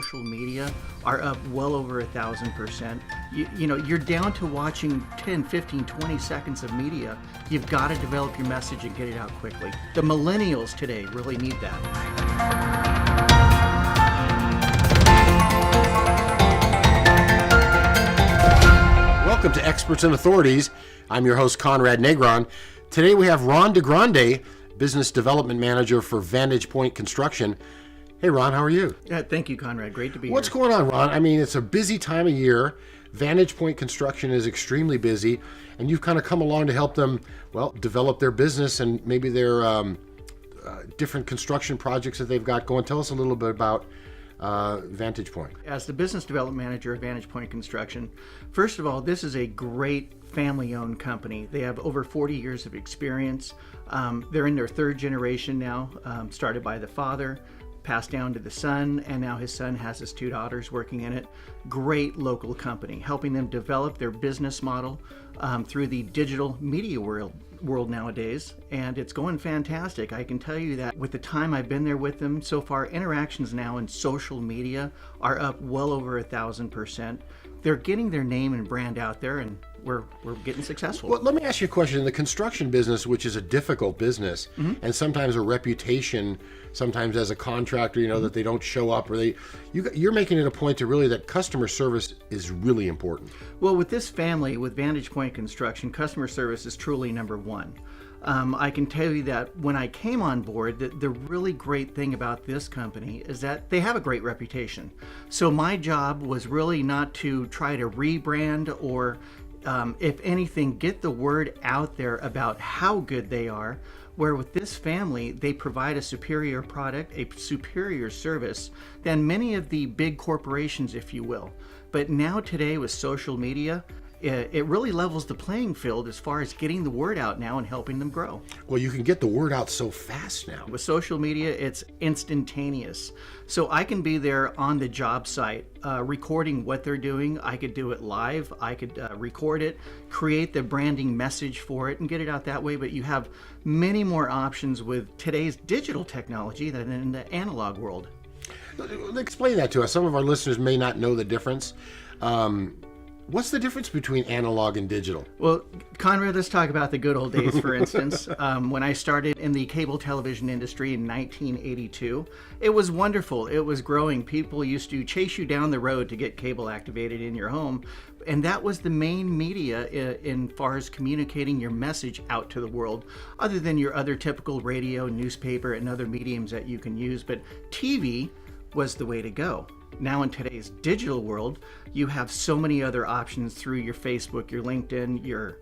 social media are up well over 1,000%. You're down to watching 10, 15, 20 seconds of media. You've got to develop your message and get it out quickly. The millennials today really need that. Welcome to Experts and Authorities. I'm your host, Conrad Negron. Today we have Ron DiGrandi, Business Development Manager for Vantage Point Construction. Hey, Ron, how are you? Yeah, thank you, Conrad. Great to be here. What's going on, Ron? I mean, it's a busy time of year. Vantage Point Construction is extremely busy, and you've kind of come along to help them, well, develop their business and maybe their different construction projects that they've got going. Tell us a little bit about Vantage Point. As the Business Development Manager of Vantage Point Construction, first of all, this is a great family-owned company. They have over 40 years of experience. They're in their third generation now, started by the father, passed down to the son, and now his son has his two daughters working in it. Great local company, helping them develop their business model through the digital media world nowadays, and it's going fantastic. I can tell you that with the time I've been there with them so far, interactions now in social media are up well over 1,000%. They're getting their name and brand out there, and we're getting successful. Well, let me ask you a question. In the construction business, which is a difficult business, and sometimes a reputation, sometimes as a contractor, that they don't show up, or you're making it a point to really that customer service is really important. Well, with this family, with Vantage Point Construction, customer service is truly number one. I can tell you that when I came on board, the really great thing about this company is that they have a great reputation. So my job was really not to try to rebrand or, if anything, get the word out there about how good they are, where with this family, they provide a superior product, a superior service than many of the big corporations, if you will. But now today with social media, it really levels the playing field as far as getting the word out now and helping them grow. Well, you can get the word out so fast now. With social media, it's instantaneous. So I can be there on the job site, recording what they're doing. I could do it live. I could record it, create the branding message for it, and get it out that way. But you have many more options with today's digital technology than in the analog world. Explain that to us. Some of our listeners may not know the difference. What's the difference between analog and digital? Well, Conrad, let's talk about the good old days, for instance. When I started in the cable television industry in 1982, it was wonderful. It was growing. People used to chase you down the road to get cable activated in your home. And that was the main media in far as communicating your message out to the world, other than your other typical radio, newspaper, and other mediums that you can use. But TV was the way to go. Now in today's digital world, you have so many other options through your Facebook, your LinkedIn, your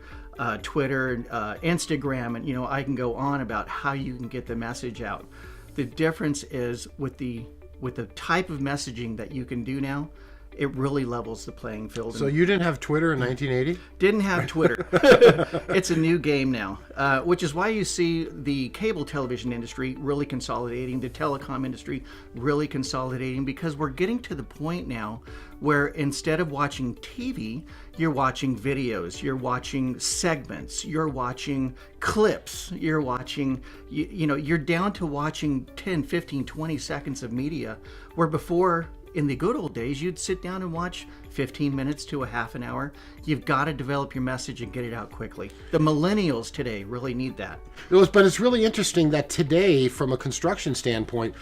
Twitter, Instagram, and I can go on about how you can get the message out. The difference is with the type of messaging that you can do now, it really levels the playing field. So you didn't have Twitter in 1980? Didn't have Twitter. It's a new game now, which is why you see the cable television industry really consolidating, the telecom industry really consolidating, because we're getting to the point now where instead of watching TV, you're watching videos, you're watching segments, you're watching clips, you're watching, you're down to watching 10, 15, 20 seconds of media, where before, in the good old days, you'd sit down and watch 15 minutes to a half an hour. You've got to develop your message and get it out quickly. The millennials today really need that. But it's really interesting that today, from a construction standpoint,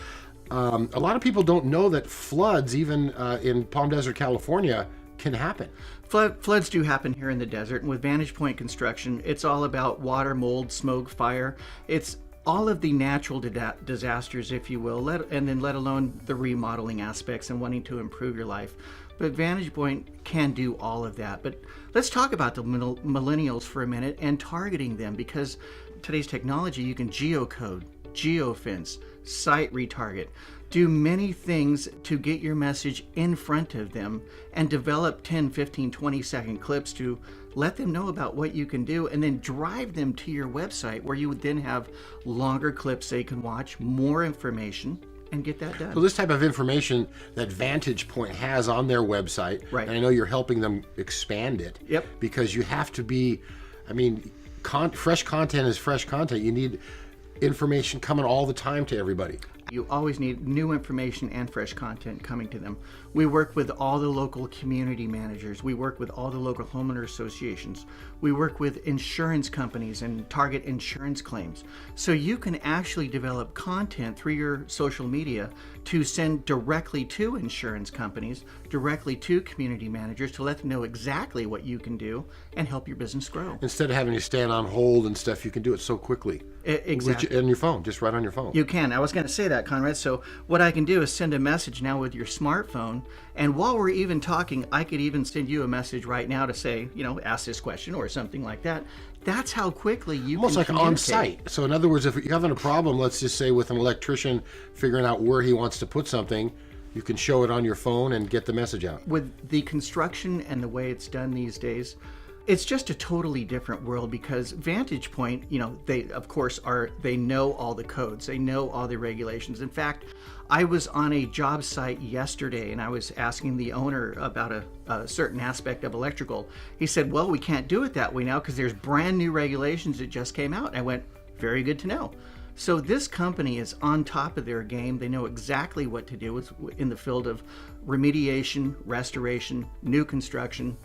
a lot of people don't know that floods, even in Palm Desert, California, can happen. Floods do happen here in the desert, and with Vantage Point Construction, it's all about water, mold, smoke, fire. It's all of the natural disasters, if you will, and then let alone the remodeling aspects and wanting to improve your life. But Vantage Point can do all of that. But let's talk about the millennials for a minute and targeting them, because today's technology, you can geocode, geofence, site retarget, do many things to get your message in front of them and develop 10, 15, 20-second clips to let them know about what you can do, and then drive them to your website where you would then have longer clips they can watch, more information, and get that done. So this type of information that Vantage Point has on their website, right, and I know you're helping them expand it. Yep. Because you have to be, fresh content is fresh content. You need information coming all the time to everybody. You always need new information and fresh content coming to them. We work with all the local community managers. We work with all the local homeowner associations. We work with insurance companies and target insurance claims. So you can actually develop content through your social media to send directly to insurance companies, directly to community managers to let them know exactly what you can do and help your business grow. Instead of having to stand on hold and stuff, you can do it so quickly. Exactly. On your phone, just right on your phone. You can. I was going to say that, Conrad. So what I can do is send a message now with your smartphone. And while we're even talking, I could even send you a message right now to say, ask this question or something like that. That's how quickly you almost can like on site. So in other words, if you're having a problem, let's just say with an electrician figuring out where he wants to put something, you can show it on your phone and get the message out. With the construction and the way it's done these days, it's just a totally different world because Vantage Point, they of course they know all the codes, they know all the regulations. In fact, I was on a job site yesterday and I was asking the owner about a certain aspect of electrical. He said, well, we can't do it that way now because there's brand new regulations that just came out. I went, very good to know. So this company is on top of their game. They know exactly what to do in the field of remediation, restoration, new construction.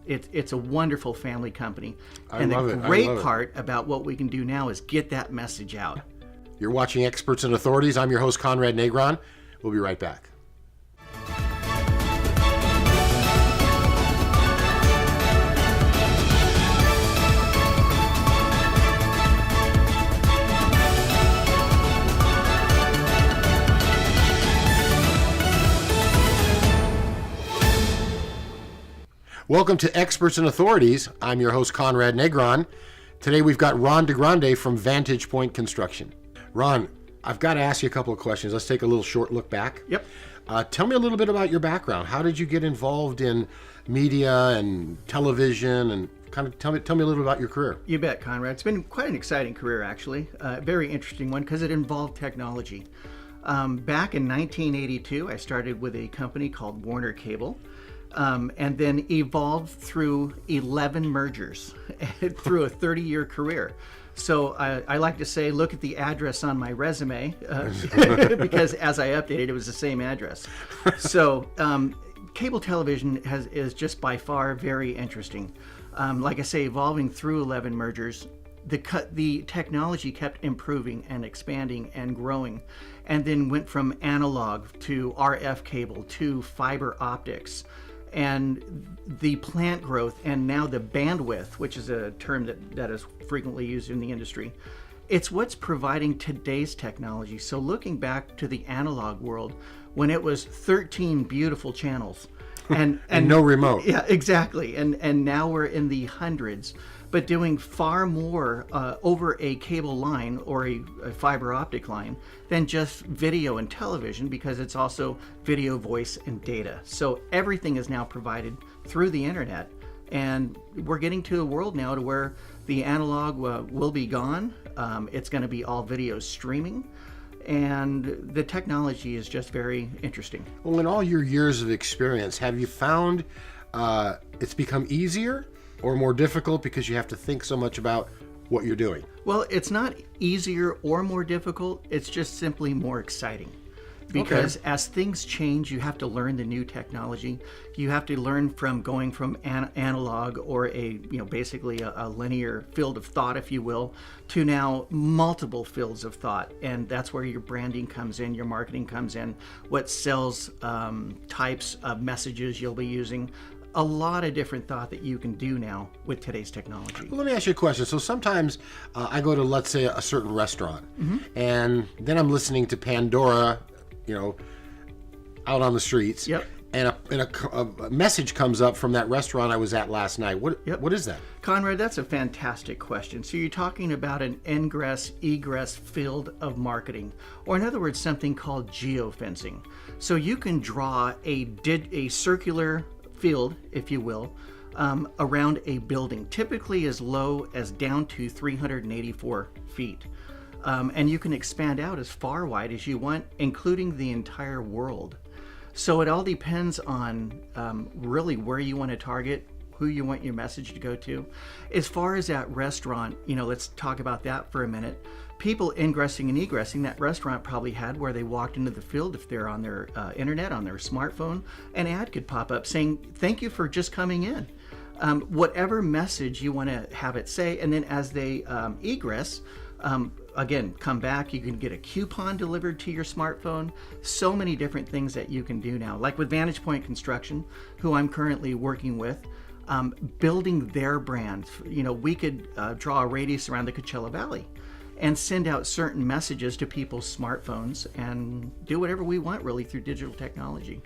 It's a wonderful family company. And the great part about what we can do now is get that message out. You're watching Experts and Authorities. I'm your host, Conrad Negron. We'll be right back. Welcome to Experts and Authorities. I'm your host, Conrad Negron. Today we've got Ron DiGrandi from Vantage Point Construction. Ron, I've got to ask you a couple of questions. Let's take a little short look back. Yep. Tell me a little bit about your background. How did you get involved in media and television, and kind of tell me a little bit about your career? You bet, Conrad. It's been quite an exciting career, actually. Very interesting one because it involved technology. Back in 1982, I started with a company called Warner Cable. And then evolved through 11 mergers through a 30-year career. So I like to say, look at the address on my resume, because as I updated, it was the same address. So cable television is just by far very interesting. Like I say, evolving through 11 mergers, the technology kept improving and expanding and growing, and then went from analog to RF cable to fiber optics. And the plant growth and now the bandwidth, which is a term that is frequently used in the industry, it's what's providing today's technology. So looking back to the analog world, when it was 13 beautiful channels and no remote. Yeah, exactly. And now we're in the hundreds, but doing far more over a cable line or a fiber optic line than just video and television, because it's also video, voice, and data. So everything is now provided through the internet. And we're getting to a world now to where the analog will be gone. It's going to be all video streaming. And the technology is just very interesting. Well, in all your years of experience, have you found it's become easier or more difficult because you have to think so much about what you're doing? Well, it's not easier or more difficult. It's just simply more exciting. Because as things change, you have to learn the new technology. You have to learn from going from analog or basically a linear field of thought, if you will, to now multiple fields of thought. And that's where your branding comes in, your marketing comes in, what sales types of messages you'll be using. A lot of different thought that you can do now with today's technology. Well, let me ask you a question. So sometimes I go to, let's say, a certain restaurant, and then I'm listening to Pandora, out on the streets. Yep. And a message comes up from that restaurant I was at last night. What is that? Conrad, that's a fantastic question. So you're talking about an ingress, egress field of marketing, or in other words, something called geofencing. So you can draw a circular field, if you will, around a building, typically as low as down to 384 feet. And you can expand out as far wide as you want, including the entire world. So it all depends on really where you want to target, who you want your message to go to. As far as that restaurant, let's talk about that for a minute. people ingressing and egressing that restaurant probably had where they walked into the field, if they're on their internet, on their smartphone, an ad could pop up saying, thank you for just coming in. Whatever message you want to have it say, and then as they egress, again, come back, you can get a coupon delivered to your smartphone. So many different things that you can do now. Like with Vantage Point Construction, who I'm currently working with, building their brand. We could draw a radius around the Coachella Valley and send out certain messages to people's smartphones and do whatever we want really through digital technology.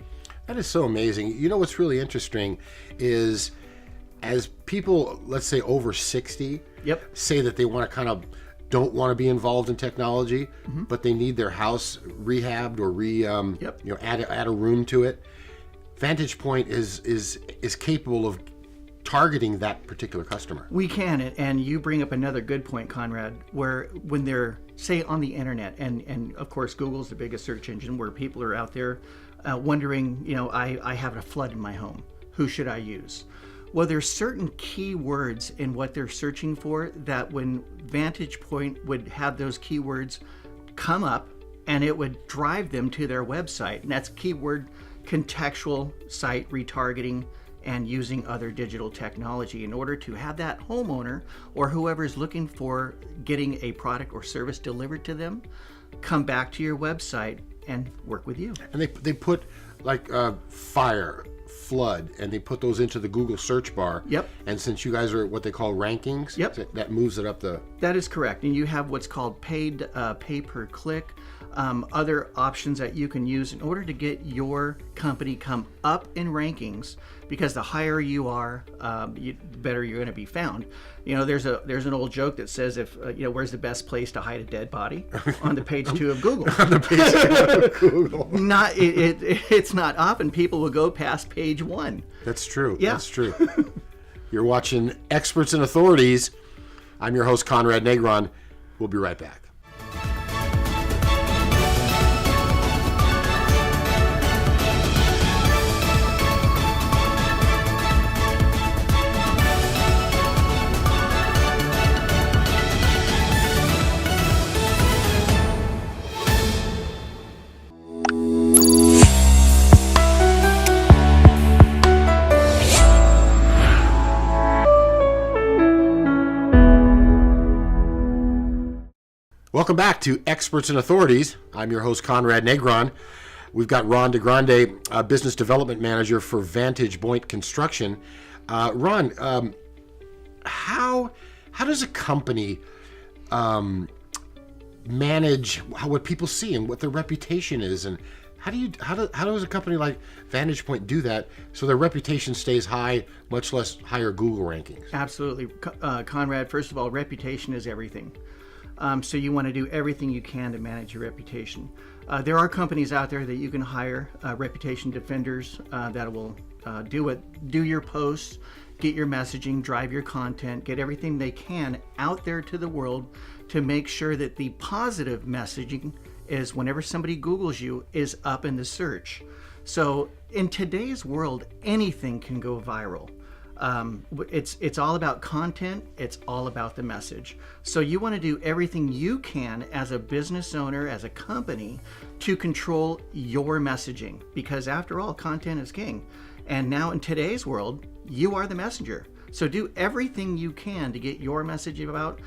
That is so amazing. You know what's really interesting is as people, let's say over 60, say that they want to kind of don't want to be involved in technology, but they need their house rehabbed or add a room to it. Vantage Point is capable of targeting that particular customer. We can, and you bring up another good point, Conrad, where when they're, say, on the internet, and of course Google's the biggest search engine, where people are out there wondering, I have a flood in my home. Who should I use? Well, there's certain keywords in what they're searching for that when Vantage Point would have those keywords come up and it would drive them to their website. And that's keyword contextual site retargeting and using other digital technology in order to have that homeowner or whoever is looking for getting a product or service delivered to them come back to your website and work with you. And they put like fire, flood, and they put those into the Google search bar. And since you guys are what they call rankings, that moves it up the... That is correct. And you have what's called paid pay per click, other options that you can use in order to get your company come up in rankings, because the higher you are, the better you're going to be found. There's an old joke that says, if where's the best place to hide a dead body? On the page 2 of Google. On the page 2 of Google. It's not often people will go past page 1. That's true. Yeah. That's true. You're watching Experts and Authorities. I'm your host, Conrad Negron. We'll be right back. Welcome back to Experts and Authorities. I'm your host, Conrad Negron. We've got Ron DiGrandi, Business Development Manager for Vantage Point Construction. Ron, how does a company manage what people see and what their reputation is, and how does a company like Vantage Point do that so their reputation stays high, much less higher Google rankings? Absolutely, Conrad. First of all, reputation is everything. So you want to do everything you can to manage your reputation. There are companies out there that you can hire, reputation defenders that will do your posts, get your messaging, drive your content, get everything they can out there to the world to make sure that the positive messaging is whenever somebody Googles you is up in the search. So in today's world, anything can go viral. It's all about content. It's all about the message. So you want to do everything you can as a business owner, as a company, to control your messaging, because after all, content is king. And now in today's world, you are the messenger. So do everything you can to get your message about,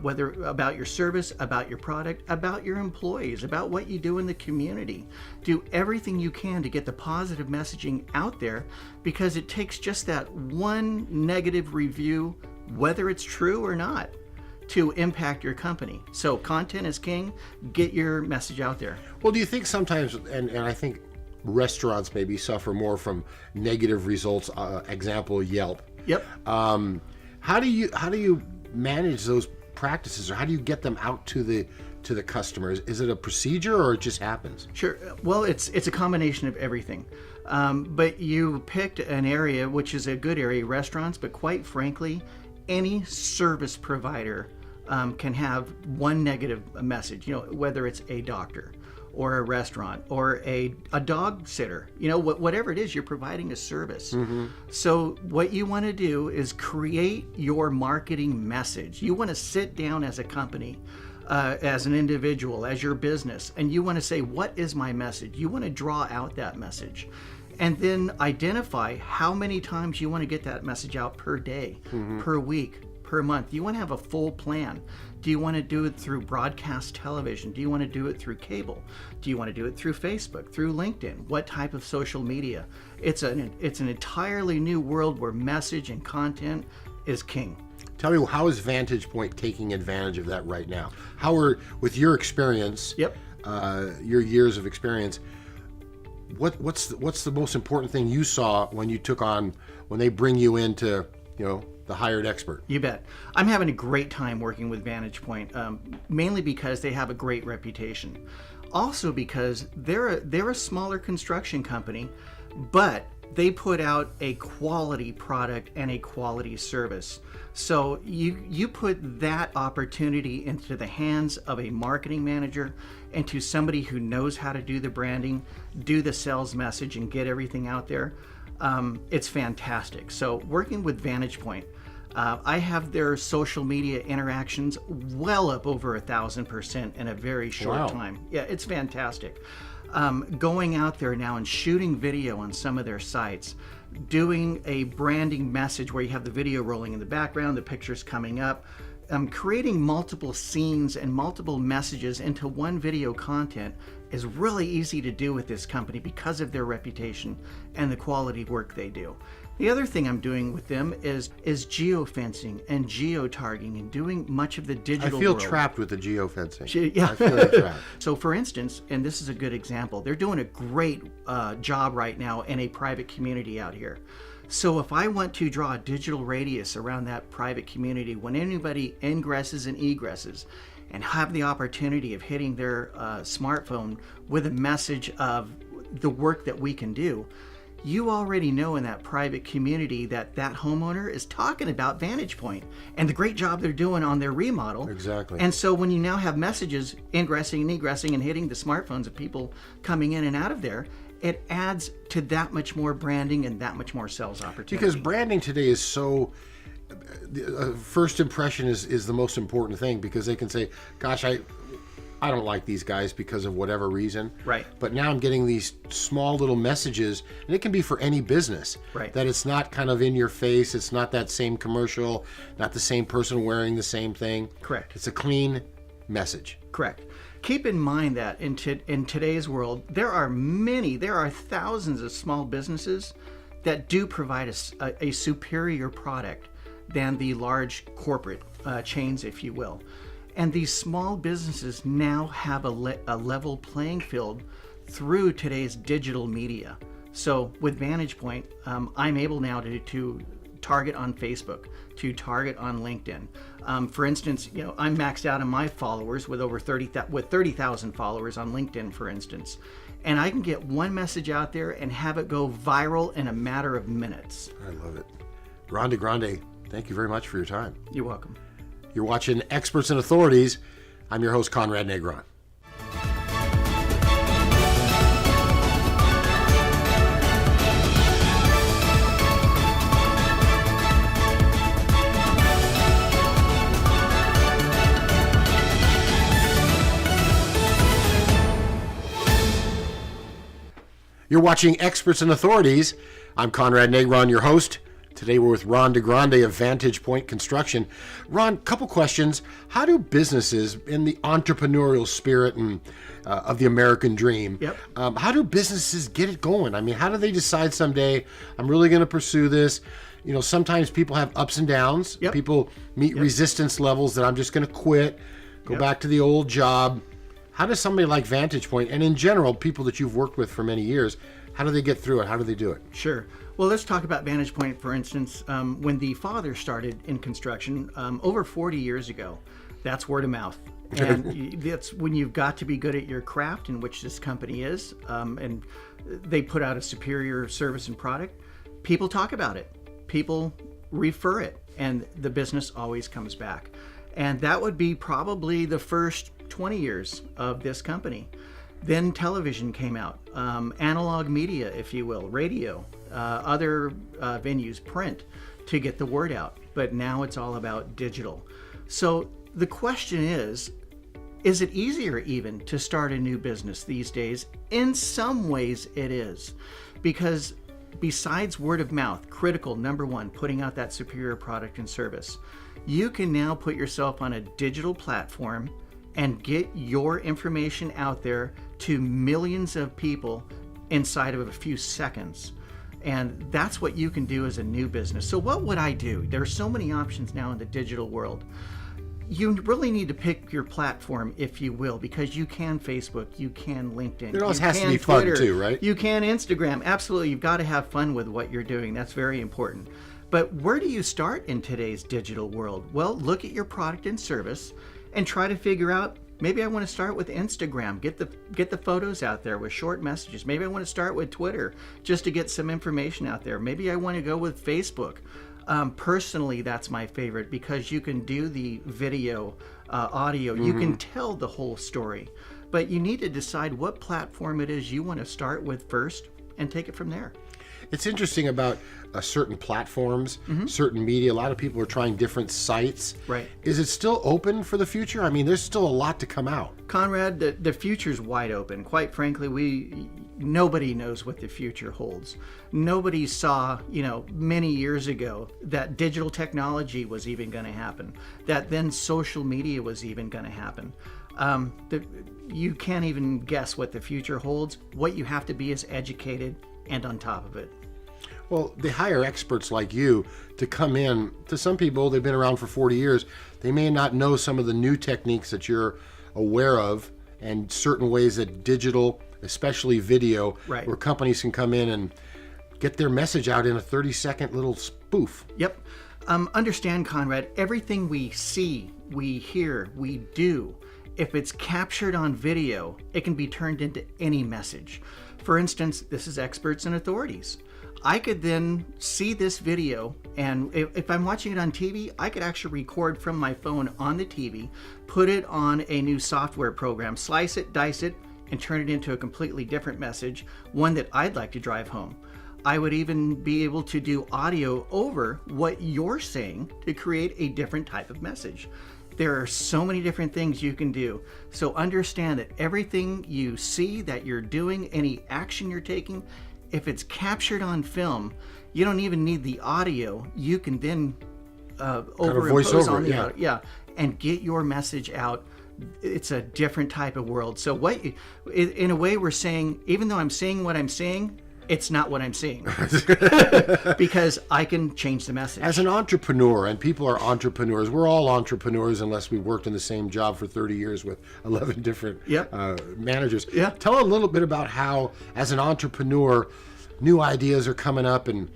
whether about your service, about your product, about your employees, about what you do in the community. Do everything you can to get the positive messaging out there, because it takes just that one negative review, whether it's true or not, to impact your company. So content is king. Get your message out there. Well, do you think sometimes, and I think restaurants maybe suffer more from negative results, example, Yelp. How do you manage those practices, or how do you get them out to the customers? Is it a procedure, or it just happens? Sure. Well, it's a combination of everything. But you picked an area which is a good area, restaurants, but quite frankly, any service provider can have one negative message, whether it's a doctor or a restaurant or a dog sitter, whatever it is, you're providing a service. So what you want to do is create your marketing message. You want to sit down as a company as an individual, as your business, and you want to say, what is my message? You want to draw out that message and then identify how many times you want to get that message out per day, per week, per month. You want to have a full plan. Do you want to do it through broadcast television? Do you want to do it through cable? Do you want to do it through Facebook, through LinkedIn? What type of social media? It's an entirely new world where message and content is king. Tell me, how is Vantage Point taking advantage of that right now? How are, with your experience, your years of experience, what's the most important thing you saw when they bring you into, the hired expert? You bet. I'm having a great time working with Vantage Point, mainly because they have a great reputation. Also because they're a smaller construction company, but they put out a quality product and a quality service. So you put that opportunity into the hands of a marketing manager and to somebody who knows how to do the branding, do the sales message, and get everything out there. It's fantastic. So working with Vantage Point, I have their social media interactions well up over 1,000% in a very short time. Yeah, it's fantastic. Going out there now and shooting video on some of their sites, doing a branding message where you have the video rolling in the background, the pictures coming up, creating multiple scenes and multiple messages into one video content is really easy to do with this company because of their reputation and the quality work they do. The other thing I'm doing with them is geofencing and geotargeting and doing much of the digital I feel world. Trapped with the geofencing. Yeah. I feel trapped. So for instance, and this is a good example, they're doing a great job right now in a private community out here. So if I want to draw a digital radius around that private community, when anybody ingresses and egresses and have the opportunity of hitting their smartphone with a message of the work that we can do, you already know in that private community that homeowner is talking about Vantage Point and the great job they're doing on their remodel. Exactly. And so when you now have messages ingressing and egressing and hitting the smartphones of people coming in and out of there, it adds to that much more branding and that much more sales opportunity. Because branding today is so, first impression is the most important thing, because they can say, gosh, I don't like these guys because of whatever reason. Right. But now I'm getting these small little messages, and it can be for any business. Right. That it's not kind of in your face. It's not that same commercial, not the same person wearing the same thing. Correct. It's a clean message. Correct. Keep in mind that in today's world, there are thousands of small businesses that do provide a superior product than the large corporate chains, if you will. And these small businesses now have a level playing field through today's digital media. So with Vantage Point, I'm able now to target on Facebook, to target on LinkedIn. For instance, I'm maxed out on my followers with over 30,000 followers on LinkedIn, for instance. And I can get one message out there and have it go viral in a matter of minutes. I love it. Ron DiGrandi, thank you very much for your time. You're welcome. You're watching Experts and Authorities. I'm your host, Conrad Negron. You're watching Experts and Authorities. I'm Conrad Negron, your host. Today we're with Ron DiGrandi of Vantage Point Construction. Ron, couple questions. How do businesses, in the entrepreneurial spirit and of the American dream, how do businesses get it going? I mean, how do they decide someday, I'm really going to pursue this? Sometimes people have ups and downs. People meet resistance levels that I'm just going to quit, go back to the old job. How does somebody like Vantage Point, and in general, people that you've worked with for many years, how do they get through it? How do they do it? Sure. Well, let's talk about Vantage Point, for instance. When the father started in construction over 40 years ago, that's word of mouth. And that's when you've got to be good at your craft, in which this company is, and they put out a superior service and product. People talk about it. People refer it, and the business always comes back. And that would be probably the first 20 years of this company. Then television came out, analog media, if you will, radio, other venues, print, to get the word out. But now it's all about digital. So the question is, Is it easier even to start a new business these days? In some ways it is, because besides word of mouth, critical number one, putting out that superior product and service, you can now put yourself on a digital platform and get your information out there to millions of people inside of a few seconds. And that's what you can do as a new business. So what would I do? There are so many options now in the digital world. You really need to pick your platform, if you will, because you can Facebook, you can LinkedIn. It also you has to can be fun Twitter, too, right? You can Instagram. Absolutely. You've got to have fun with what you're doing. That's very important. But where do you start in today's digital world? Well, look at your product and service and try to figure out, maybe I want to start with Instagram, get the photos out there with short messages. Maybe I want to start with Twitter just to get some information out there. Maybe I want to go with Facebook. Personally, that's my favorite because you can do the video, audio, you can tell the whole story, but you need to decide what platform it is you want to start with first and take it from there. It's interesting about certain platforms, certain media. A lot of people are trying different sites. Right. Is it still open for the future? I mean, there's still a lot to come out. Conrad, the future's wide open. Quite frankly, nobody knows what the future holds. Nobody saw, many years ago that digital technology was even going to happen, that then social media was even going to happen. You can't even guess what the future holds. What you have to be is educated and on top of it. Well, they hire experts like you to come in. To some people, they've been around for 40 years. They may not know some of the new techniques that you're aware of and certain ways that digital, especially video, right, where companies can come in and get their message out in a 30-second little spoof. Yep. Understand, Conrad, everything we see, we hear, we do, if it's captured on video, it can be turned into any message. For instance, this is experts and authorities. I could then see this video, and if I'm watching it on TV, I could actually record from my phone on the TV, put it on a new software program, slice it, dice it, and turn it into a completely different message, one that I'd like to drive home. I would even be able to do audio over what you're saying to create a different type of message. There are so many different things you can do. So understand that everything you see that you're doing, any action you're taking, if it's captured on film, you don't even need the audio. You can then overimpose on the audio, and get your message out. It's a different type of world. So in a way, we're saying, even though I'm saying what I'm saying, it's not what I'm seeing because I can change the message. As an entrepreneur, and people are entrepreneurs, we're all entrepreneurs unless we worked in the same job for 30 years with 11 different managers. Yeah. Tell a little bit about how, as an entrepreneur, new ideas are coming up, and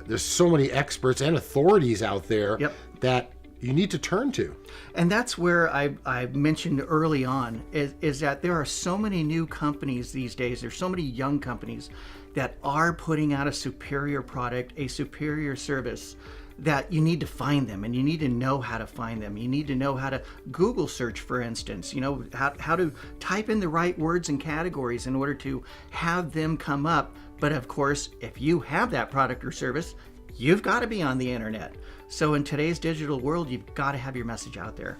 there's so many experts and authorities out there that you need to turn to. And that's where I mentioned early on is that there are so many new companies these days. There's so many young companies that are putting out a superior product, a superior service, that you need to find them, and you need to know how to find them. You need to know how to Google search, for instance, how to type in the right words and categories in order to have them come up. But of course, if you have that product or service, you've got to be on the internet. So in today's digital world, you've got to have your message out there.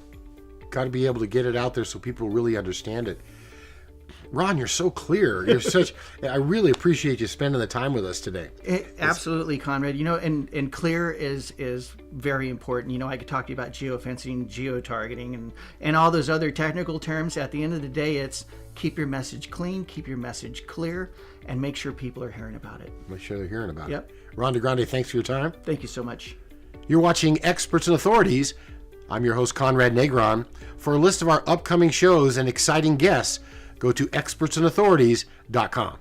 Got to be able to get it out there so people really understand it. Ron, you're so clear. I really appreciate you spending the time with us today. Absolutely, Conrad. And clear is very important. I could talk to you about geofencing, geotargeting, and all those other technical terms. At the end of the day, it's keep your message clean, keep your message clear, and make sure people are hearing about it. Make sure they're hearing about it. Ron DiGrandi, thanks for your time. Thank you so much. You're watching Experts and Authorities. I'm your host, Conrad Negron. For a list of our upcoming shows and exciting guests, go to expertsandauthorities.com.